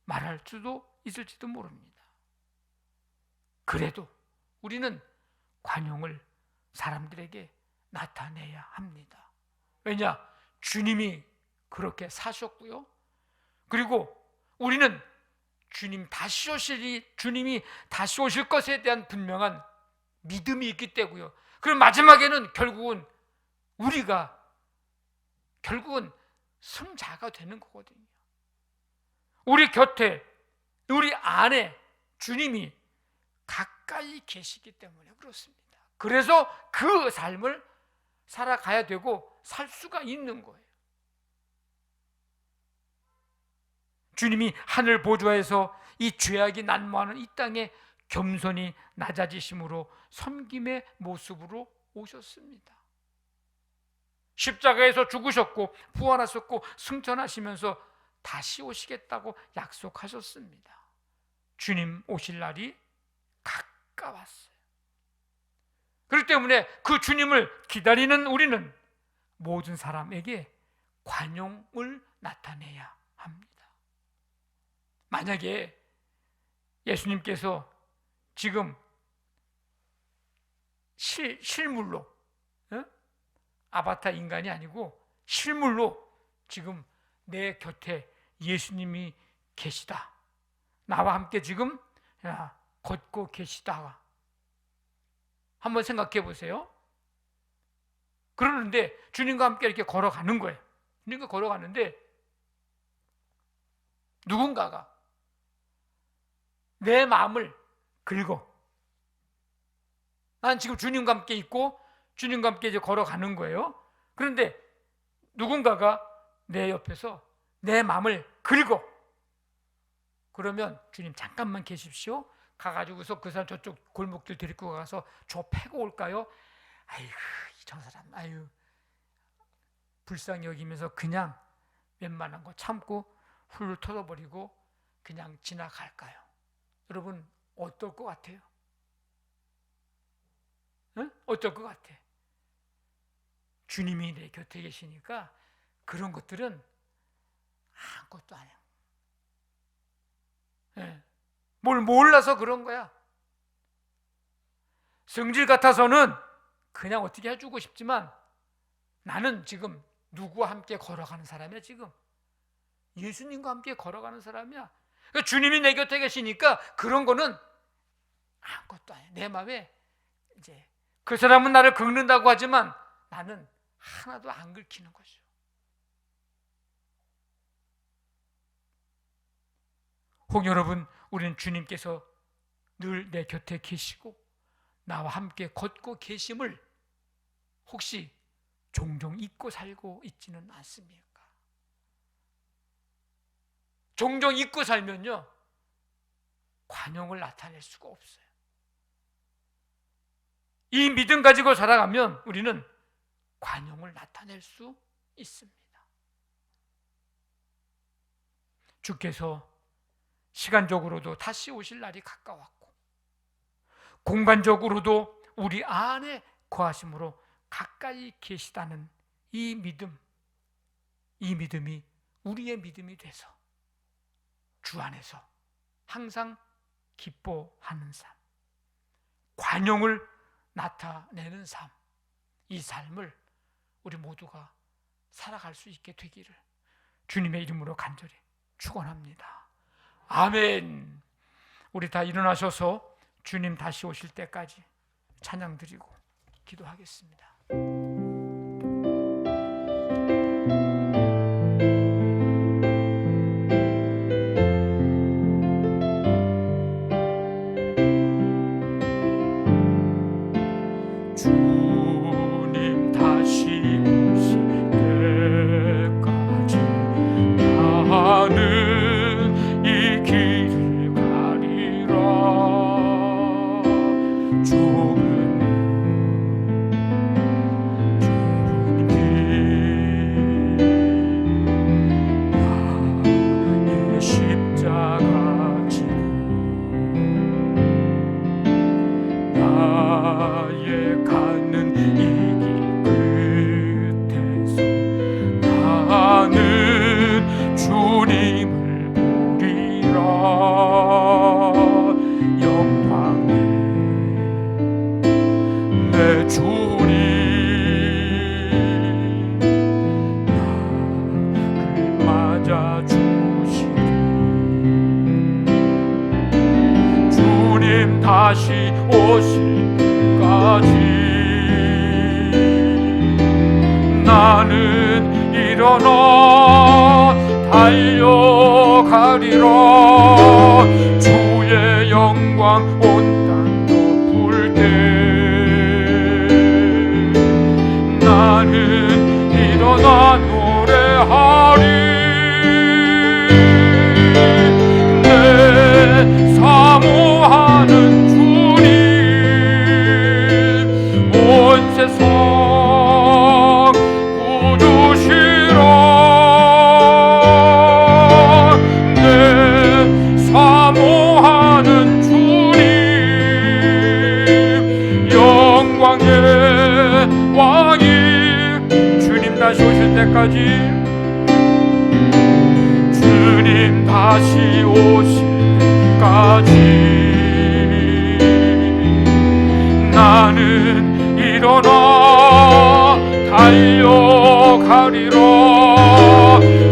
말할 수도 있을지도 모릅니다. 그래도 우리는 관용을 사람들에게 나타내야 합니다. 왜냐? 주님이 그렇게 사셨고요. 그리고 우리는 주님이 다시 오실 것에 대한 분명한 믿음이 있기 때문에요. 그럼 마지막에는 결국은 승자가 되는 거거든요. 우리 곁에, 우리 안에 주님이 가까이 계시기 때문에 그렇습니다. 그래서 그 삶을 살아가야 되고 살 수가 있는 거예요. 주님이 하늘 보좌에서 이 죄악이 난무하는 이 땅에 겸손히 낮아지심으로 섬김의 모습으로 오셨습니다. 십자가에서 죽으셨고 부활하셨고 승천하시면서 다시 오시겠다고 약속하셨습니다. 주님 오실 날이 가까웠어요. 그렇기 때문에 그 주님을 기다리는 우리는 모든 사람에게 관용을 나타내야 합니다. 만약에 예수님께서 지금 실물로 아바타 인간이 아니고 실물로 지금 내 곁에 예수님이 계시다, 나와 함께 지금 걷고 계시다, 한번 생각해 보세요. 그러는데 주님과 함께 이렇게 걸어가는 거예요. 주님과 걸어가는데 누군가가 내 마음을 긁어. 난 지금 주님과 함께 있고 주님과 함께 이제 걸어가는 거예요. 그런데 누군가가 내 옆에서 내 마음을 긁어. 그러면 주님 잠깐만 계십시오. 가가지고서 그 사람 저쪽 골목길 데리고 가서 저 패고 올까요? 아이고 저 사람 불쌍히 여기면서 그냥 웬만한 거 참고 훌 터져버리고 그냥 지나갈까요? 여러분 어떨 것 같아요? 응? 어떨 것 같아? 주님이 내 곁에 계시니까 그런 것들은 아무것도 아니야. 네. 뭘 몰라서 그런 거야. 성질 같아서는 그냥 어떻게 해주고 싶지만 나는 지금 누구와 함께 걸어가는 사람이야. 지금 예수님과 함께 걸어가는 사람이야. 그러니까 주님이 내 곁에 계시니까 그런 거는 아무것도 아니야. 내 마음에 이제 그 사람은 나를 긁는다고 하지만 나는 하나도 안 긁히는 거죠. 혹 여러분, 우리는 주님께서 늘 내 곁에 계시고 나와 함께 걷고 계심을 혹시 종종 잊고 살고 있지는 않습니까? 종종 잊고 살면요 관용을 나타낼 수가 없어요. 이 믿음 가지고 살아가면 우리는 관용을 나타낼 수 있습니다. 주께서 시간적으로도 다시 오실 날이 가까웠고 공간적으로도 우리 안에 거하심으로 가까이 계시다는 이 믿음이 우리의 믿음이 돼서 주 안에서 항상 기뻐하는 삶, 관용을 나타내는 삶, 이 삶을 우리 모두가 살아갈 수 있게 되기를 주님의 이름으로 간절히 축원합니다. 아멘. 우리 다 일어나셔서 주님 다시 오실 때까지 찬양 드리고 기도하겠습니다. 주님 다시 오실 때까지 나는 이 길을 가리라. 좁은 길 나의 십자가 지고 나의 가는 이 길 끝에서 나는 주님을 보리라. 영광의 내 주님 나를 맞아주시리. 주님 다시 오실 때까지 나는 일어나 달려가리라. 주의 영광 온 땅 때까지, 주님 다시 오실 때까지 나는 일어나 달려가리라.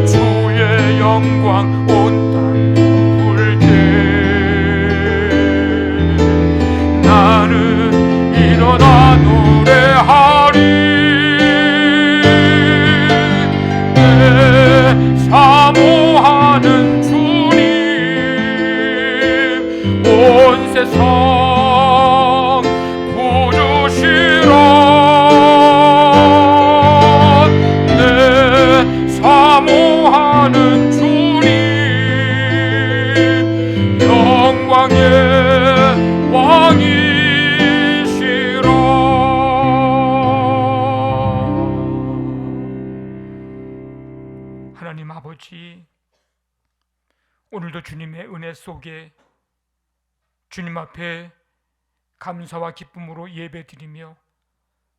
주의 영광 온 땅 덮을 때 나는 일어나 노래하리. 내 사모하는 주님 온 세상 구주시라. 내 사모하는 주님 영광의 왕이시라. 하나님 아버지, 오늘도 주님의 은혜 속에 주님 앞에 감사와 기쁨으로 예배드리며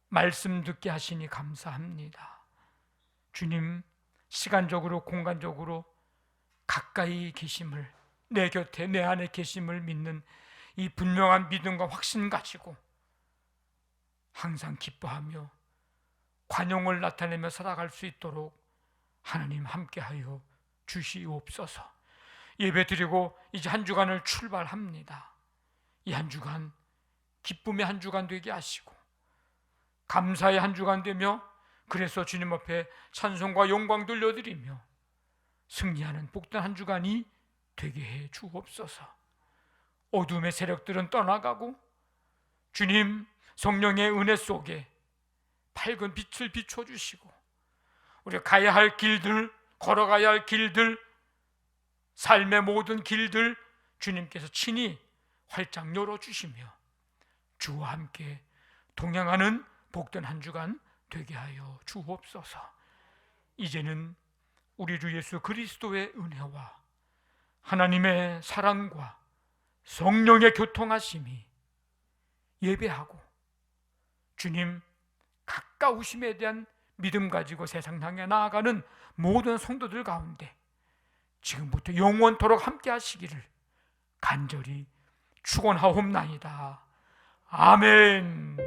말씀 듣게 하시니 감사합니다. 주님, 시간적으로 공간적으로 가까이 계심을, 내 곁에 내 안에 계심을 믿는 이 분명한 믿음과 확신 가지고 항상 기뻐하며 관용을 나타내며 살아갈 수 있도록 하나님 함께하여 주시옵소서. 예배드리고 이제 한 주간을 출발합니다. 이 한 주간 기쁨의 한 주간 되게 하시고 감사의 한 주간 되며, 그래서 주님 앞에 찬송과 영광 돌려드리며 승리하는 복된 한 주간이 되게 해 주옵소서. 어둠의 세력들은 떠나가고 주님 성령의 은혜 속에 밝은 빛을 비춰주시고 우리가 가야 할 길들, 걸어가야 할 길들, 삶의 모든 길들 주님께서 친히 활짝 열어주시며 주와 함께 동행하는 복된 한 주간 되게 하여 주옵소서. 이제는 우리 주 예수 그리스도의 은혜와 하나님의 사랑과 성령의 교통하심이 예배하고 주님 가까우심에 대한 믿음 가지고 세상 향해 나아가는 모든 성도들 가운데 지금부터 영원토록 함께 하시기를 간절히 축원하옵나이다. 아멘.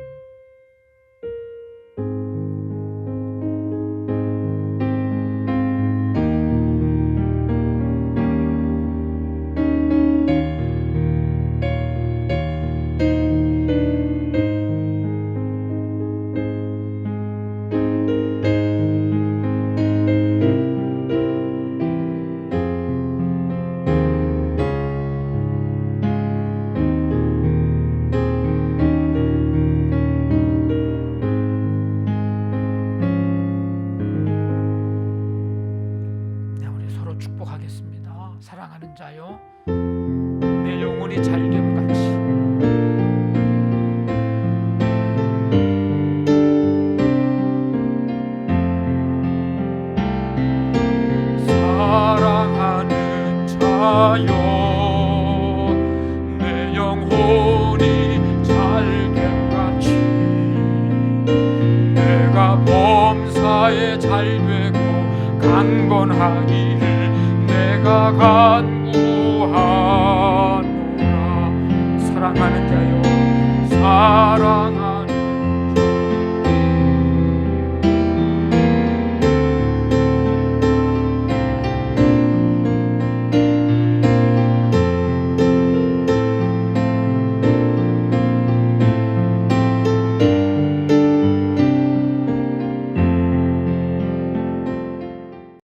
축복하겠습니다. 사랑하는 자여, 내 영혼이 잘됨 같이 사랑하는 자여, 내 영혼이 잘됨 같이 내가 범사에 잘되고 강건하기를 내가 간구하노라. 사랑하는 자여, 사랑하는